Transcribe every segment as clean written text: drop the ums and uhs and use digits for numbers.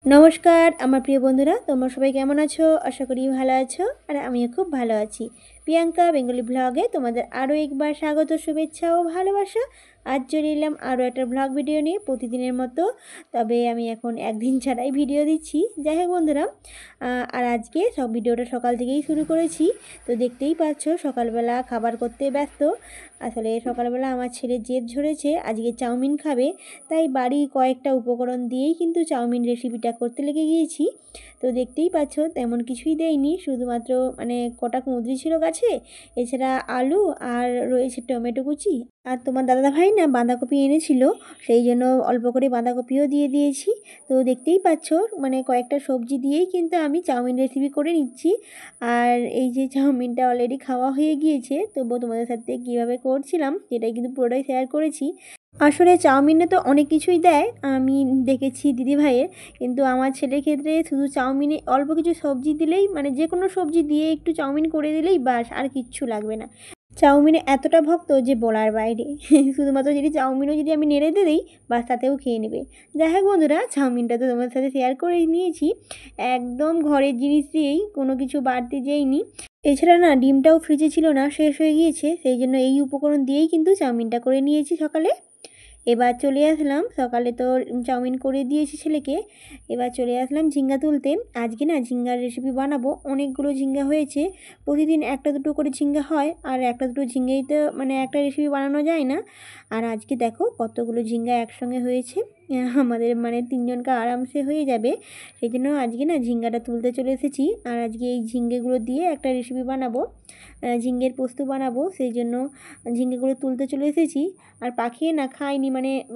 নমস্কার আমার প্রিয় বন্ধুরা, তোমরা সবাই কেমন আছো? আশা করি ভালো আছো, আর আমিও খুব ভালো আছি। প্রিয়াঙ্কা বেঙ্গলি ব্লগে তোমাদের আরও একবার স্বাগত, শুভেচ্ছা ও ভালোবাসা। আজ চলে এলাম আরও একটা ব্লগ ভিডিও নিয়ে, প্রতিদিনের মতো। তবে আমি এখন একদিন ছাড়াই ভিডিও দিচ্ছি। যাই হোক বন্ধুরা, আর আজকে ভিডিওটা সকাল থেকেই শুরু করেছি। তো দেখতেই পাচ্ছ সকালবেলা খাবার করতে ব্যস্ত। আসলে সকালবেলা আমার ছেলে জেদ ঝরেছে আজকে চাউমিন খাবে, তাই বাড়ি কয়েকটা উপকরণ দিয়েই কিন্তু চাউমিন রেসিপিটা করতে লেগে গিয়েছি। তো দেখতেই পাচ্ছ তেমন কিছুই দেয়নি, শুধুমাত্র কটা কুঁদরি ছিল গাছে, এছাড়া আলু আর রয়েছে টমেটো কুচি। আর তোমার দাদা ভাই না বাঁধাকপি এনেছিল, সেই জন্য অল্প করে বাঁধাকপিও দিয়ে দিয়েছি। তো দেখতেই পাচ্ছ কয়েকটা সবজি দিয়েই কিন্তু আমি চাউমিন রেসিপি করে নিচ্ছি। আর এই যে চাউমিনটা অলরেডি খাওয়া হয়ে গিয়েছে, তবুও তোমাদের সাথে কীভাবে করছিলাম সেটাই কিন্তু পুরোটাই শেয়ার করেছি। আসলে চাউমিনে তো অনেক কিছুই দেয়, আমি দেখেছি দিদিভাইয়ের, কিন্তু আমার ছেলের ক্ষেত্রে শুধু চাউমিনে অল্প কিছু সবজি দিলেই, যে কোনো সবজি দিয়ে একটু চাউমিন করে দিলেই বাস, আর কিচ্ছু লাগবে না। চাউমিনে এতটা ভক্ত যে বলার বাইরে। শুধুমাত্র যদি চাউমিনও যদি আমি নেড়ে দিই, বাস তাতেও খেয়ে নেবে। যাই হোক বন্ধুরা, চাউমিনটা তো তোমাদের সাথে শেয়ার করে নিয়েছি, একদম ঘরের জিনিস দিয়েই, কোনো কিছু বাড়তি যেইনি। এছাড়া না ডিমটাও ফ্রিজে ছিল না, শেষ হয়ে গিয়েছে, সেই জন্য এই উপকরণ দিয়েই কিন্তু চাউমিনটা করে নিয়েছি সকালে। এবার চলে আসলাম, সকালে তো চাউমিন করে দিয়েছি ছেলেকে, এবার চলে আসলাম ঝিঙ্গা তুলতে। আজকে না ঝিঙ্গার রেসিপি বানাবো, অনেকগুলো ঝিঙ্গা হয়েছে। প্রতিদিন একটা দুটো করে ঝিঙ্গা হয়, আর একটা দুটো ঝিঙ্গেই তো একটা রেসিপি বানানো যায় না। আর আজকে দেখো কতগুলো ঝিঙ্গা একসঙ্গে হয়েছে, আমাদের তিনজনকে আরামসে হয়ে যাবে। সেই জন্য আজকে না ঝিঙ্গাটা তুলতে চলে এসেছি, আর আজকে এই ঝিঙ্গেগুলো দিয়ে একটা রেসিপি বানাবো, ঝিঙ্গের পোস্ত বানাবো, সেই জন্য ঝিঙ্গেগুলো তুলতে চলে এসেছি। আর পাখি না খায়নি,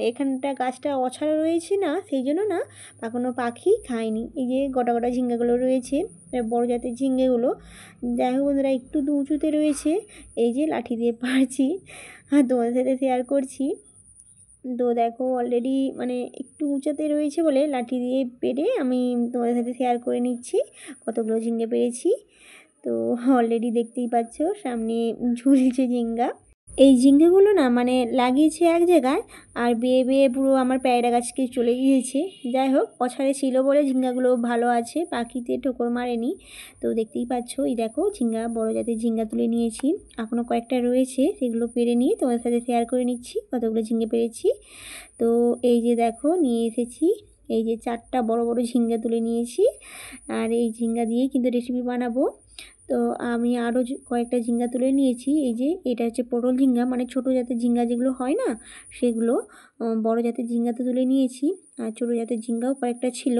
এখানটা গাছটা অছাড়া রয়েছে না, সেই জন্য না কোনো পাখি খায়নি। এই যে গোটা গোটা ঝিঙ্গাগুলো রয়েছে, বড় জাতের ঝিঙ্গেগুলো। যাই হোক বন্ধুরা, একটু উঁচুতে রয়েছে, এই যে লাঠি দিয়ে পারছি আর তোমাদের সাথে শেয়ার করছি। তো দেখো অলরেডি একটু উঁচাতে রয়েছে বলে লাঠি দিয়ে পেরে আমি তোমাদের সাথে শেয়ার করে নিচ্ছি কতগুলো ঝিঙ্গে পেরেছি। তো অলরেডি দেখতেই পাচ্ছ সামনে ঝুলছে ঝিঙ্গা। এই ঝিঙ্গেগুলো না লাগিয়েছে এক জায়গায়, আর বেয়ে বেয়ে পুরো আমার পেয়ারা গাছকে চলে গিয়েছে। যাই হোক, অছাড়ে ছিল বলে ঝিঙ্গাগুলো ভালো আছে, পাখিতে ঠোকর মারেনি। তো দেখতেই পাচ্ছ, এই দেখো ঝিঙ্গা, বড় জাতের ঝিঙ্গা তুলে নিয়েছি, এখনও কয়েকটা রয়েছে, সেগুলো পেরে নিয়ে তোমার সাথে শেয়ার করে নিচ্ছি কতগুলো ঝিঙ্গে পেরেছি। তো এই যে দেখো নিয়ে এসেছি, এই যে 4টা বড় বড় ঝিঙ্গা তুলে নিয়েছি, আর এই ঝিঙ্গা দিয়েই কিন্তু রেসিপি বানাবো। তো আমি আরও কয়েকটা ঝিঙ্গা তুলে নিয়েছি। এই যে এটা হচ্ছে পটল ঝিঙ্গা, ছোটো জাতের ঝিঙ্গা যেগুলো হয় না সেগুলো। বড় জাতের ঝিঙ্গা তো তুলে নিয়েছি, আর ছোটো জাতের ঝিঙ্গাও কয়েকটা ছিল,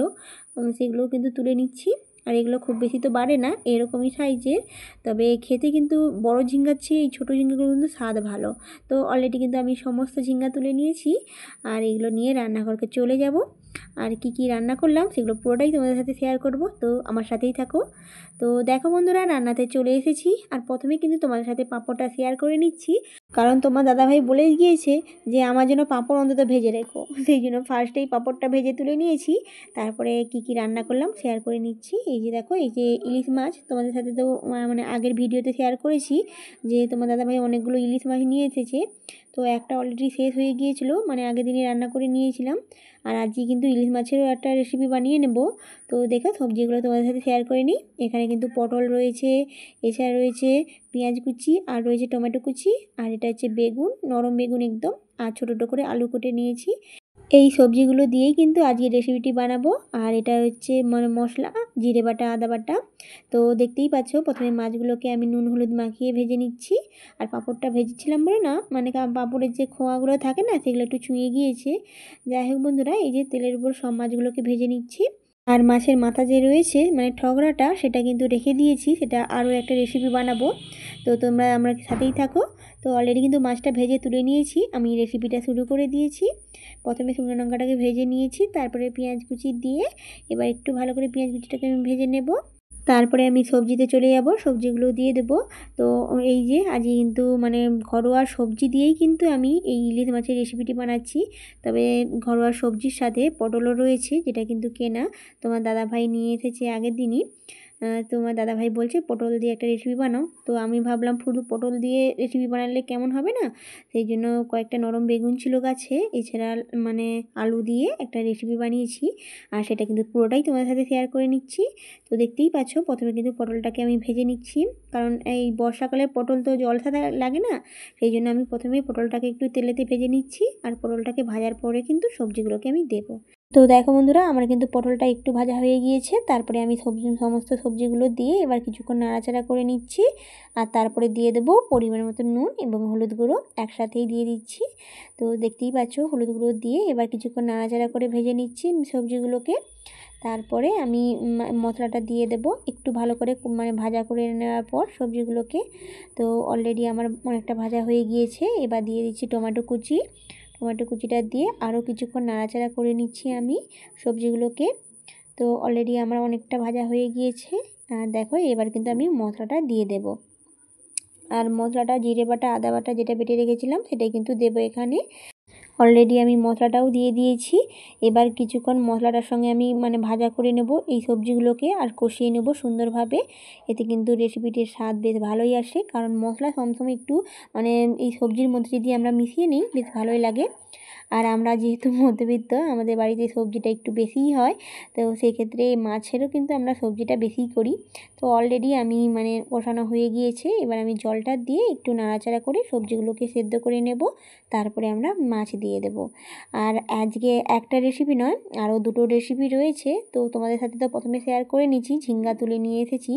সেগুলোও কিন্তু তুলে নিচ্ছি। আর এগুলো খুব বেশি তো বাড়ে না, এরকমই সাইজের, তবে খেতে কিন্তু বড় ঝিঙ্গার চেয়ে এই ছোটো ঝিঙ্গাগুলো কিন্তু স্বাদ ভালো। তো অলরেডি কিন্তু আমি সমস্ত ঝিঙ্গা তুলে নিয়েছি, আর এগুলো নিয়ে রান্নাঘরকে চলে যাব। আর কি কি রান্না করলাম সেগুলো পুরোটাই তোমাদের সাথে শেয়ার করব, তো আমার সাথেই থাকো। তো দেখো বন্ধুরা, রান্নাতে চলে এসেছি, আর প্রথমে কিন্তু তোমাদের সাথে পাঁপড়টা শেয়ার করে নিচ্ছি, কারণ তোমার দাদাভাই বলে গিয়েছে যে আমার জন্য পাঁপড় অন্তত ভেজে রেখো, সেই জন্য ফার্স্টেই পাঁপড়টা ভেজে তুলে নিয়েছি। তারপরে কি কি রান্না করলাম শেয়ার করে নিচ্ছি। এই যে দেখো, এই যে ইলিশ মাছ, তোমাদের সাথে তো আগের ভিডিওতে শেয়ার করেছি যে তোমার দাদাভাই অনেকগুলো ইলিশ মাছ নিয়ে এসেছে। তো একটা অলরেডি শেষ হয়ে গিয়েছিলো, আগের দিনই রান্না করে নিয়েছিলাম। আর আজকে কিন্তু ইলিশ মাছেরও একটা রেসিপি বানিয়ে নেব। তো দেখো সবজিগুলো তোমাদের সাথে শেয়ার করে নিই। এখানে কিন্তু পটল রয়েছে, এছাড়া রয়েছে পেঁয়াজ কুচি, আর রয়েছে টমেটো কুচি, আর এটা হচ্ছে বেগুন, নরম বেগুন একদম, আর ছোটো ছোটো করে আলু কেটে নিয়েছি। এই সবজিগুলো দিয়েই কিন্তু আজকে রেসিপিটি বানাবো। আর এটা হচ্ছে মশলা, জিরে বাটা, আদা বাটা। তো দেখতেই পাচ্ছ, প্রথমে মাছগুলোকে আমি নুন হলুদ মাখিয়ে ভেজে নিচ্ছি। আর পাঁপড়টা ভেজেছিলাম বলে না পাঁপড়ের যে খোয়াগুলো থাকে না সেগুলো একটু ছুঁয়ে গিয়েছে। যাই হোক বন্ধুরা, এই যে তেলের উপর সব মাছগুলোকে ভেজে নিচ্ছি। আর মাছের মাথা যে রয়েছে ঠগরাটা, সেটা কিন্তু রেখে দিয়েছি, সেটা আরও একটা রেসিপি বানাবো। তো তোমরা আমার সাথেই থাকো। তো অলরেডি কিন্তু মাছটা ভেজে তুলে নিয়েছি, আমি রেসিপিটা শুরু করে দিয়েছি। প্রথমে শুকনো লঙ্কাটাকে ভেজে নিয়েছি, তারপরে পেঁয়াজ কুচি দিয়ে এবার একটু ভালো করে পেঁয়াজ কুচিটাকে আমি ভেজে নেব। তারপরে আমি সবজিতে চলে যাব, সবজিগুলো দিয়ে দেবো। তো এই যে আজকে কিন্তু ঘরোয়া সবজি দিয়েই কিন্তু আমি এই ইলিশ মাছের রেসিপিটি বানাচ্ছি। তবে ঘরোয়া সবজির সাথে পটলও রয়েছে, যেটা কিন্তু কেনা, তোমার দাদাভাই নিয়ে এসেছে আগের দিনই। তোমার দাদাভাই বলছে পটল দিয়ে একটা রেসিপি বানাও। তো আমি ভাবলাম শুধু পটল দিয়ে রেসিপি বানালে কেমন হবে না, সেই জন্য কয়েকটা নরম বেগুন ছিল গাছে, এছাড়া মানে আলু দিয়ে একটা রেসিপি বানিয়েছি। আর সেটা কিন্তু পুরোটাই তোমাদের সাথে শেয়ার করে নিচ্ছি। তো দেখতেই পাচ্ছ প্রথমে কিন্তু পটলটাকে আমি ভেজে নিচ্ছি, কারণ এই বর্ষাকালে পটল তো জল থাকা লাগে না, সেই জন্য আমি প্রথমেই পটলটাকে একটু তেলেতে ভেজে নিচ্ছি। আর পটলটাকে ভাজার পরে কিন্তু সবজিগুলোকে আমি দেবো। তো দেখো বন্ধুরা, আমার কিন্তু পটলটা একটু ভাজা হয়ে গিয়েছে। তারপরে আমি সমস্ত সবজিগুলো দিয়ে এবার কিছুক্ষণ নাড়াচাড়া করে নিচ্ছি। আর তারপরে দিয়ে দেবো পরিমাণ মতো নুন এবং হলুদ গুঁড়ো একসাথেই দিয়ে দিচ্ছি। তো দেখতেই পাচ্ছ হলুদ গুঁড়ো দিয়ে এবার কিছুক্ষণ নাড়াচাড়া করে ভেজে নিচ্ছি সবজিগুলোকে। তারপরে আমি মশলাটা দিয়ে দেব একটু ভালো করে, মানে ভাজা করে নেওয়ার পর সবজিগুলোকে। তো অলরেডি আমার অনেকটা ভাজা হয়ে গিয়েছে। এবার দিয়ে দিচ্ছি টমেটো কুচি। টমেটো কুচিটা দিয়ে আরও কিছুক্ষণ নাড়াচাড়া করে নিচ্ছি আমি সবজিগুলোকে। তো অলরেডি আমার অনেকটা ভাজা হয়ে গিয়েছে। দেখো এবার কিন্তু আমি মশলাটা দিয়ে দেব। আর মশলাটা জিরে বাটা আদা বাটা যেটা বেটে রেখেছিলাম সেটাই কিন্তু দেবো এখানে। অলরেডি আমি মশলাটাও দিয়ে দিয়েছি। এবার কিছুক্ষণ মশলাটার সঙ্গে আমি মানে ভাজা করে নেব এই সবজিগুলোকে আর কষিয়ে নেব সুন্দরভাবে। এতে কিন্তু রেসিপিটির স্বাদ বেশ ভালোই আসে, কারণ মশলা সবসময় একটু মানে এই সবজির মধ্যে যদি আমরা মিশিয়ে নিই বেশ ভালোই লাগে। আর আমরা যেহেতু মধ্যবিত্ত, আমাদের বাড়িতে সবজিটা একটু বেশিই হয়, তো সেক্ষেত্রে মাছেরও কিন্তু আমরা সবজিটা বেশিই করি। তো অলরেডি আমি মানে কষানো হয়ে গিয়েছে। এবার আমি জলটা দিয়ে একটু নাড়াচাড়া করে সবজিগুলোকে সেদ্ধ করে নেব। তারপরে আমরা মাছ দিয়ে দেব। আর আজকে একটা রেসিপি নয়, আরও দুটো রেসিপি রয়েছে। তো তোমাদের সাথে তো প্রথমে শেয়ার করে নিচ্ছি, ঝিঙ্গা তুলে নিয়ে এসেছি,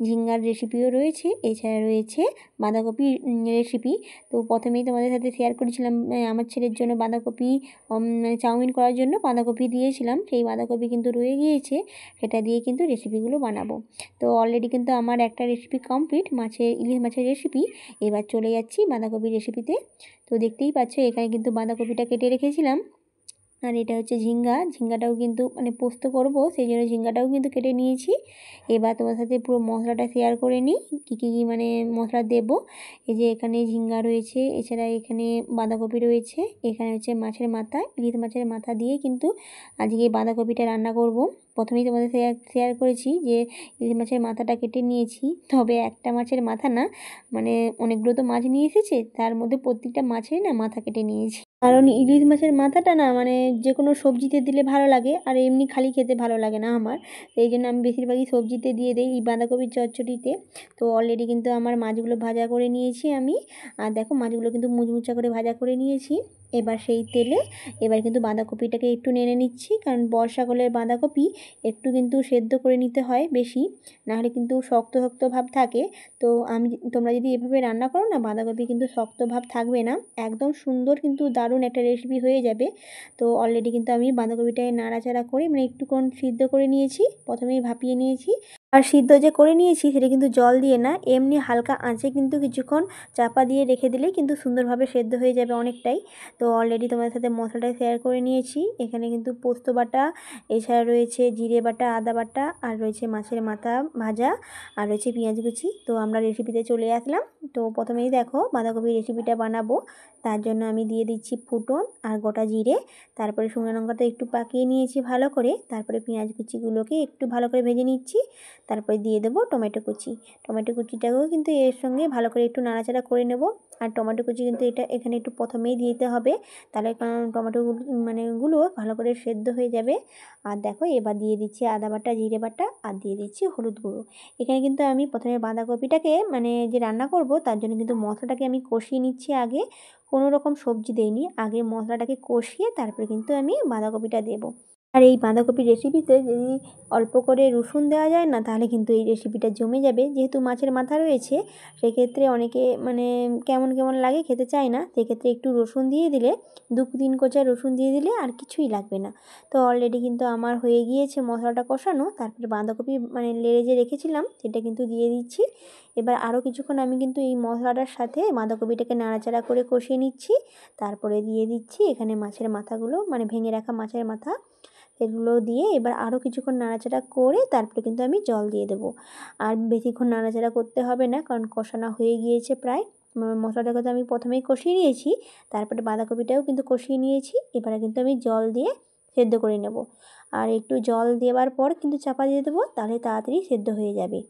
ঝিঙ্গার রেসিপিও রয়েছে, এছাড়া রয়েছে বাঁধাকপির রেসিপি। তো প্রথমেই তোমাদের সাথে শেয়ার করেছিলাম আমার ছেলের জন্য বাঁধাকপি মানে চাউমিন করার জন্য বাঁধাকপি দিয়েছিলাম, সেই বাঁধাকপি কিন্তু রয়ে গিয়েছে, সেটা দিয়ে কিন্তু রেসিপিগুলো বানাবো। তো অলরেডি কিন্তু আমার একটা রেসিপি কমপ্লিট, ইলিশ মাছের রেসিপি। এবার চলে যাচ্ছি বাঁধাকপির রেসিপিতে। তো দেখতেই পাচ্ছ এখানে কিন্তু বাঁধাকপিটা কেটে রেখেছিলাম। আর এটা হচ্ছে ঝিঙ্গাটাও কিন্তু মানে পোস্ত করব, সেই জন্য ঝিঙ্গাটাও কিন্তু কেটে নিয়েছি। এবার তোমার সাথে পুরো মশলাটা শেয়ার করে নিই, কী মানে মশলা দেব। এই যে এখানে ঝিঙ্গা রয়েছে, এছাড়া এখানে বাঁধাকপি রয়েছে, এখানে হচ্ছে মাছের মাথা, ইলিশ মাছের মাথা দিয়ে কিন্তু আজকে বাঁধাকপিটা রান্না করব। প্রথমেই তোমাদের শেয়ার করেছি যে ইলিশ মাছের মাথাটা কেটে নিয়েছি, তবে একটা মাছের মাথা না, মানে অনেকগুলো তো মাছ নিয়ে এসেছে, তার মধ্যে প্রত্যেকটা মাছেরই না মাথা কেটে নিয়েছি। কারণ ইলিশ মাছের মাথাটা না মানে যে কোনো সবজিতে দিলে ভালো লাগে, আর এমনি খালি খেতে ভালো লাগে না আমার। এই জন্য আমি বেশিরভাগই সবজিতে দিয়ে দিই, এই বাঁধাকপির চচ্চড়িতে। তো অলরেডি কিন্তু আমার মাছগুলো ভাজা করে নিয়েছি আমি। আর দেখো মাছগুলো কিন্তু মুচমুচা করে ভাজা করে নিয়েছি। এবার সেই তেলে এবার কিন্তু বাঁধাকপিটাকে একটু নেড়ে নিচ্ছি, কারণ বর্ষাকালের বাঁধাকপি একটু কিন্তু সেদ্ধ করে নিতে হয় বেশি, নাহলে কিন্তু শক্ত শক্ত ভাব থাকে। তো তোমরা যদি এভাবে রান্না করো না, বাঁধাকপি কিন্তু শক্ত ভাব থাকবে না, একদম সুন্দর কিন্তু দারুণ একটা রেসিপি হয়ে যাবে। তো অলরেডি কিন্তু আমি বাঁধাকপিটাকে নাড়াচাড়া করে মানে একটুক্ষণ সিদ্ধ করে নিয়েছি, প্রথমেই ভাপিয়ে নিয়েছি। আর সিদ্ধ যে করে নিয়েছি সেটা কিন্তু জল দিয়ে না, এমনি হালকা আঁচে কিন্তু কিছুক্ষণ চাপা দিয়ে রেখে দিলেই কিন্তু সুন্দরভাবে সেদ্ধ হয়ে যাবে অনেকটাই। তো অলরেডি তোমাদের সাথে মশলাটা শেয়ার করে নিয়েছি। এখানে কিন্তু পোস্ত বাটা, এছাড়া রয়েছে জিরে বাটা আদা বাটা, আর রয়েছে মাছের মাথা ভাজা, আর রয়েছে পেঁয়াজ কুচি। তো আমরা রেসিপিতে চলে আসলাম। তো প্রথমেই দেখো বাঁধাকপির রেসিপিটা বানাবো, তার জন্য আমি দিয়ে দিচ্ছি ফুটন আর গোটা জিরে। তারপরে শুকনো লঙ্কাটা একটু পাকিয়ে নিয়েছি ভালো করে। তারপরে পেঁয়াজ কুচিগুলোকে একটু ভালো করে ভেজে নিচ্ছি। তারপরে দিয়ে দেবো টমেটো কুচি। টমেটো কুচিটাকেও কিন্তু এর সঙ্গে ভালো করে একটু নাড়াচাড়া করে নেব। আর টমেটো কুচি কিন্তু এখানে একটু প্রথমেই দিতে হবে, তাহলে কারণ টমেটোগুলো ভালো করে সেদ্ধ হয়ে যাবে। আর দেখো এবার দিয়ে দিচ্ছি আদা বাটা জিরে বাটা, আর দিয়ে দিচ্ছি হলুদ গুঁড়ো। এখানে কিন্তু আমি প্রথমে বাঁধাকপিটাকে মানে যে রান্না করব তার জন্য কিন্তু মশলাটাকে আমি কষিয়ে নিচ্ছি আগে, কোনো রকম সবজি দেইনি, আগে মশলাটাকে কষিয়ে তারপরে কিন্তু আমি বাঁধাকপিটা দেবো। আর এই বাঁধাকপির রেসিপিতে যদি অল্প করে রসুন দেওয়া যায় না, তাহলে কিন্তু এই রেসিপিটা জমে যাবে। যেহেতু মাছের মাথা রয়েছে, সেক্ষেত্রে অনেকে মানে কেমন কেমন লাগে, খেতে চায় না, সেক্ষেত্রে একটু রসুন দিয়ে দিলে, 2-3 কোঁচা রসুন দিয়ে দিলে আর কিছুই লাগবে না। তো অলরেডি কিন্তু আমার হয়ে গিয়েছে মশলাটা কষানো। তারপরে বাঁধাকপি মানে লেড়ে যে রেখেছিলাম সেটা কিন্তু দিয়ে দিচ্ছি। এবার আরও কিছুক্ষণ আমি কিন্তু এই মশলাটার সাথে বাঁধাকপিটাকে নাড়াচাড়া করে কষিয়ে নিচ্ছি। তারপরে দিয়ে দিচ্ছি এখানে মাছের মাথাগুলো, মানে ভেঙে রাখা মাছের মাথা, এগুলো দিয়ে এবার আরও কিছুক্ষণ নাড়াচাড়া করে তারপরে কিন্তু আমি জল দিয়ে দেবো। আর বেশিক্ষণ নাড়াচাড়া করতে হবে না, কারণ কষানো হয়ে গিয়েছে প্রায়। মশলাটাকে তো আমি প্রথমেই কষিয়ে নিয়েছি, তারপরে বাঁধাকপিটাও কিন্তু কষিয়ে নিয়েছি। এবারে কিন্তু আমি জল দিয়ে সেদ্ধ করে নেব। আর একটু জল দেওয়ার পর কিন্তু চাপা দিয়ে দেবো, তাহলে তাড়াতাড়ি সেদ্ধ হয়ে যাবে।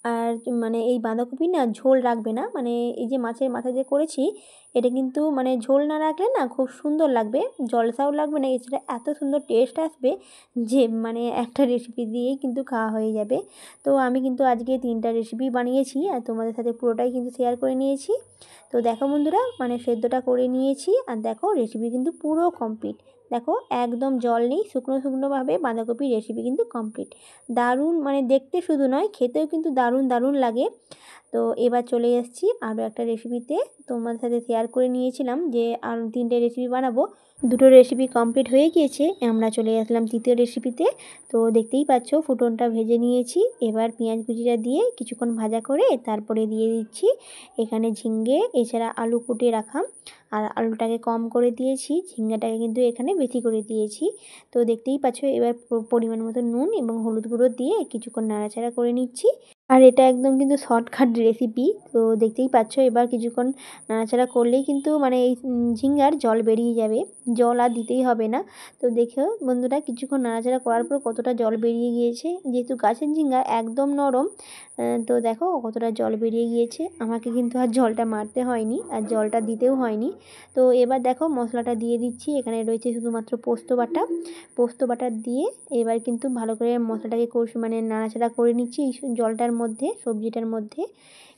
আর মানে এই বাঁধাকপি না ঝোল রাখবে না, মানে এই যে মাছের মাথা দিয়ে করেছি এটা কিন্তু মানে ঝোল না রাখলে না খুব সুন্দর লাগবে, জলসাও লাগবে না, এছাড়া এত সুন্দর টেস্ট আসবে যে মানে একটা রেসিপি দিয়েই কিন্তু খাওয়া হয়ে যাবে। তো আমি কিন্তু আজকে 3টা রেসিপি বানিয়েছি আর তোমাদের সাথে পুরোটাই কিন্তু শেয়ার করে নিয়েছি। তো দেখো বন্ধুরা, মানে সেদ্ধটা করে নিয়েছি আর দেখো রেসিপি কিন্তু পুরো কমপ্লিট। দেখো একদম জল নেই, শুকনো শুকনোভাবে বাঁধাকপির রেসিপি কিন্তু কমপ্লিট। দারুণ, মানে দেখতে শুধু নয়, খেতেও কিন্তু দারুণ দারুণ লাগে। তো এবার চলে এসেছি আরও একটা রেসিপিতে। তোমাদের সাথে শেয়ার করে নিয়েছিলাম যে আর 3টে রেসিপি বানাবো, 2টো রেসিপি কমপ্লিট হয়ে গিয়েছে, আমরা চলে আসলাম 3য় রেসিপিতে। তো দেখতেই পাচ্ছ ফুটনটা ভেজে নিয়েছি, এবার পেঁয়াজ কুচিটা দিয়ে কিছুক্ষণ ভাজা করে তারপরে দিয়ে দিচ্ছি এখানে ঝিঙ্গে, এছাড়া আলু কুটে রাখা। আর আলুটাকে কম করে দিয়েছি, ঝিঙ্গাটাকে কিন্তু এখানে বেশি করে দিয়েছি। তো দেখতেই পাচ্ছ এবার পরিমাণ মতো নুন এবং হলুদ গুঁড়ো দিয়ে কিছুক্ষণ নাড়াচাড়া করে নিচ্ছি। আর এটা একদম কিন্তু শর্টকাট রেসিপি। তো দেখতেই পাচ্ছ এবার কিছুক্ষণ নাড়াচাড়া করলেই কিন্তু মানে এই ঝিঙ্গার জল বেরিয়ে যাবে, জল আর দিতেই হবে না। তো দেখো বন্ধুরা কিছুক্ষণ নাড়াচাড়া করার পর কতটা জল বেরিয়ে গিয়েছে, যেহেতু গাছের ঝিঙ্গা একদম নরম। তো দেখো কতটা জল বেরিয়ে গিয়েছে, আমাকে কিন্তু আর জলটা মারতে হয়নি আর জলটা দিতেও হয়নি। তো এবার দেখো মশলাটা দিয়ে দিচ্ছি, এখানে রয়েছে শুধুমাত্র পোস্ত বাটা। পোস্ত বাটা দিয়ে এবার কিন্তু ভালো করে মশলাটাকে মানে নাড়াচাড়া করে নিচ্ছি এই জলটার মধ্যে, সবজিটার মধ্যে।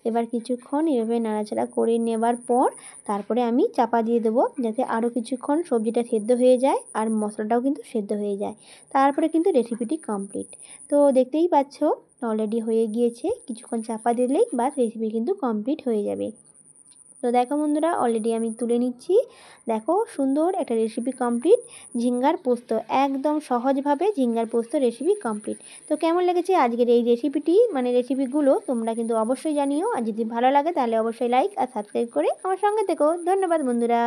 এবার কিছুক্ষণ এভাবে নাড়াচাড়া করে নেবার পর তারপরে আমি চাপা দিয়ে দেবো, যাতে আরও কিছুক্ষণ সবজিটা সেদ্ধ হয়ে যায় আর মশলাটাও কিন্তু সেদ্ধ হয়ে যায়। তারপরে কিন্তু রেসিপিটি কমপ্লিট। তো দেখতেই পাচ্ছ অলরেডি হয়ে গিয়েছে, কিছুক্ষণ চাপা দিলেই বাস রেসিপি কিন্তু কমপ্লিট হয়ে যাবে। তো দেখো বন্ধুরা অলরেডি আমি তুলে নিচ্ছি, দেখো সুন্দর একটা রেসিপি কমপ্লিট। ঝিঙ্গার পোস্ত, একদম সহজভাবে ঝিঙ্গার পোস্ত রেসিপি কমপ্লিট। তো কেমন লেগেছে আজকের এই রেসিপিটি, মানে রেসিপিগুলো তোমরা কিন্তু অবশ্যই জানিও, আর যদি ভালো লাগে তাহলে অবশ্যই লাইক আর সাবস্ক্রাইব করে আমার সঙ্গে থেকো। ধন্যবাদ বন্ধুরা।